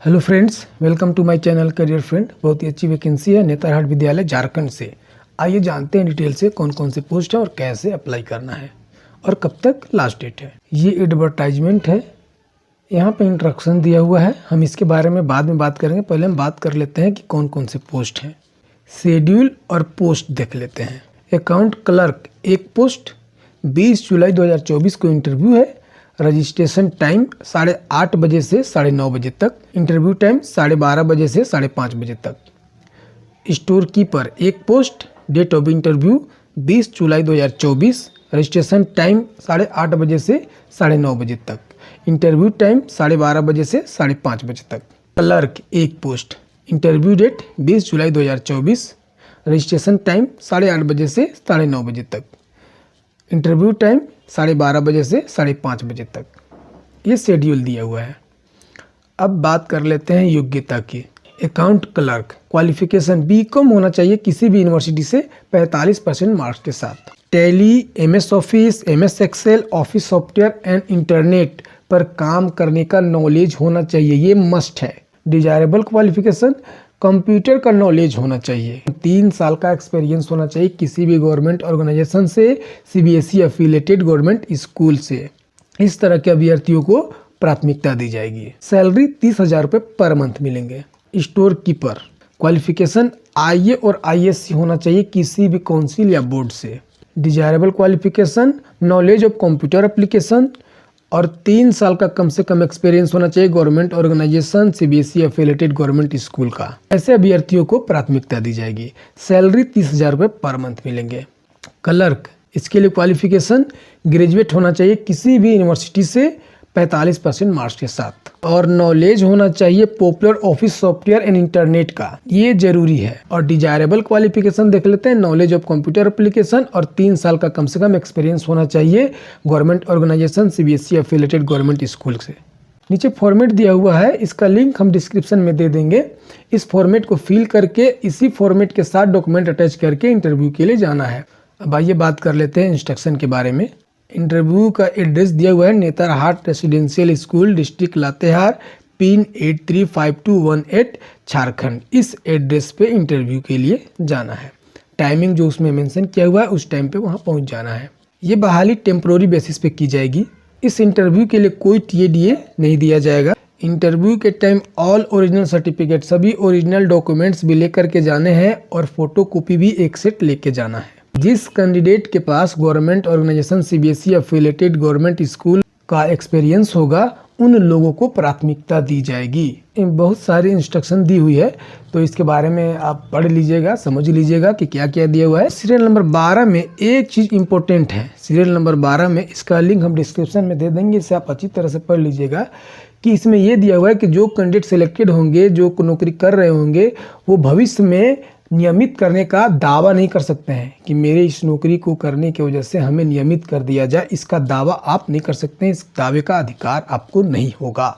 Hello friends, welcome to my channel career friend. बहुत ही अच्छी वैकेंसी है नेतरहाट विद्यालय झारखंड से। आइए जानते हैं डिटेल से कौन कौन से पोस्ट है और कैसे अप्लाई करना है और कब तक लास्ट डेट है। ये एडवर्टाइजमेंट है, यहाँ पे इंस्ट्रक्शन दिया हुआ है। हम इसके बारे में बाद में बात करेंगे, पहले हम बात कर लेते हैं कि कौन कौन से पोस्ट हैं। शेड्यूल और पोस्ट देख लेते हैं। अकाउंट क्लर्क एक पोस्ट, 20 जुलाई 2024 को इंटरव्यू है। रजिस्ट्रेशन टाइम 8:30 बजे से 9:30 बजे तक। इंटरव्यू टाइम 12:30 बजे से 5:30 बजे तक। स्टोर कीपर एक पोस्ट, डेट ऑफ इंटरव्यू 20 जुलाई 2024। रजिस्ट्रेशन टाइम 8:30 बजे से 9:30 बजे तक। इंटरव्यू टाइम 12:30 बजे से 5:30 बजे तक। क्लर्क एक पोस्ट, इंटरव्यू डेट 20 जुलाई 2024। रजिस्ट्रेशन टाइम 8:30 बजे से 9:30 बजे तक। इंटरव्यू टाइम 12:30 बजे से 5:30 बजे तक। ये शेड्यूल दिया हुआ है। अब बात कर लेते हैं योग्यता की। अकाउंट क्लर्क क्वालिफिकेशन बीकॉम होना चाहिए किसी भी यूनिवर्सिटी से 45% मार्क्स के साथ। Tally, MS Office, MS Excel, office software and internet पर काम करने का नॉलेज होना चाहिए, ये मस्ट है। डिजायरेबल क्वालिफिकेशन कंप्यूटर का नॉलेज होना चाहिए। 3 साल का एक्सपीरियंस होना चाहिए किसी भी गवर्नमेंट ऑर्गेनाइजेशन से, सीबीएसई एफिलिएटेड गवर्नमेंट स्कूल से। इस तरह के अभ्यर्थियों को प्राथमिकता दी जाएगी। सैलरी 30,000 रुपये पर मंथ मिलेंगे। स्टोर कीपर क्वालिफिकेशन आईए और आईएससी होना चाहिए किसी भी काउंसिल या बोर्ड से। Desirable qualification knowledge of computer application और 3 साल का कम से कम एक्सपीरियंस होना चाहिए government organisation, CBSE affiliated government school का। ऐसे अभ्यर्थियों को प्राथमिकता दी जाएगी। सैलरी 30,000 रुपये पर मंथ मिलेंगे। क्लर्क इसके लिए क्वालिफिकेशन ग्रेजुएट होना चाहिए किसी भी यूनिवर्सिटी से 45% मार्क्स के साथ। और नॉलेज होना चाहिए popular office software and internet का, ये जरूरी है। और डिजायरेबल क्वालिफिकेशन देख लेते हैं। नॉलेज ऑफ कंप्यूटर एप्लीकेशन और 3 साल का कम से कम एक्सपीरियंस होना चाहिए government organisation, CBSE affiliated government school से। नीचे फॉर्मेट दिया हुआ है, इसका लिंक हम डिस्क्रिप्शन में दे देंगे। इस फॉर्मेट को फिल करके इसी फॉर्मेट के साथ डॉक्यूमेंट अटैच करके इंटरव्यू के लिए जाना है। अब आइए बात कर लेते हैं इंस्ट्रक्शन के बारे में। इंटरव्यू का एड्रेस दिया हुआ है Netarhat residential school, district Latehar, pin 835218 Jharkhand. इस एड्रेस पे इंटरव्यू के लिए जाना है। टाइमिंग जो उसमें मेंशन किया हुआ है उस टाइम पे वहां पहुंच जाना है। ये बहाली टेम्पोररी बेसिस पे की जाएगी। इस इंटरव्यू के लिए कोई टीएडीए नहीं दिया जाएगा। इंटरव्यू के टाइम ऑल ओरिजिनल सर्टिफिकेट, सभी ओरिजिनल डॉक्यूमेंट्स भी लेकर के जाने हैं और फोटो कॉपी भी एक सेट लेके जाना है। जिस कैंडिडेट के पास government organisation, CBSE affiliated government school का एक्सपीरियंस होगा उन लोगों को प्राथमिकता दी जाएगी। बहुत सारी इंस्ट्रक्शन दी हुई है, तो इसके बारे में आप पढ़ लीजिएगा, समझ लीजिएगा कि क्या क्या दिया हुआ है। सीरियल नंबर 12 में एक चीज इंपॉर्टेंट है। सीरियल नंबर 12 में इसका लिंक हम डिस्क्रिप्शन में दे देंगे, इसे आप अच्छी तरह से पढ़ लीजिएगा कि इसमें यह दिया हुआ है कि जो कैंडिडेट सिलेक्टेड होंगे, जो नौकरी कर रहे होंगे, वो भविष्य में नियमित करने का दावा नहीं कर सकते हैं कि मेरे इस नौकरी को करने की वजह से हमें नियमित कर दिया जाए। इसका दावा आप नहीं कर सकते हैं, इस दावे का अधिकार आपको नहीं होगा।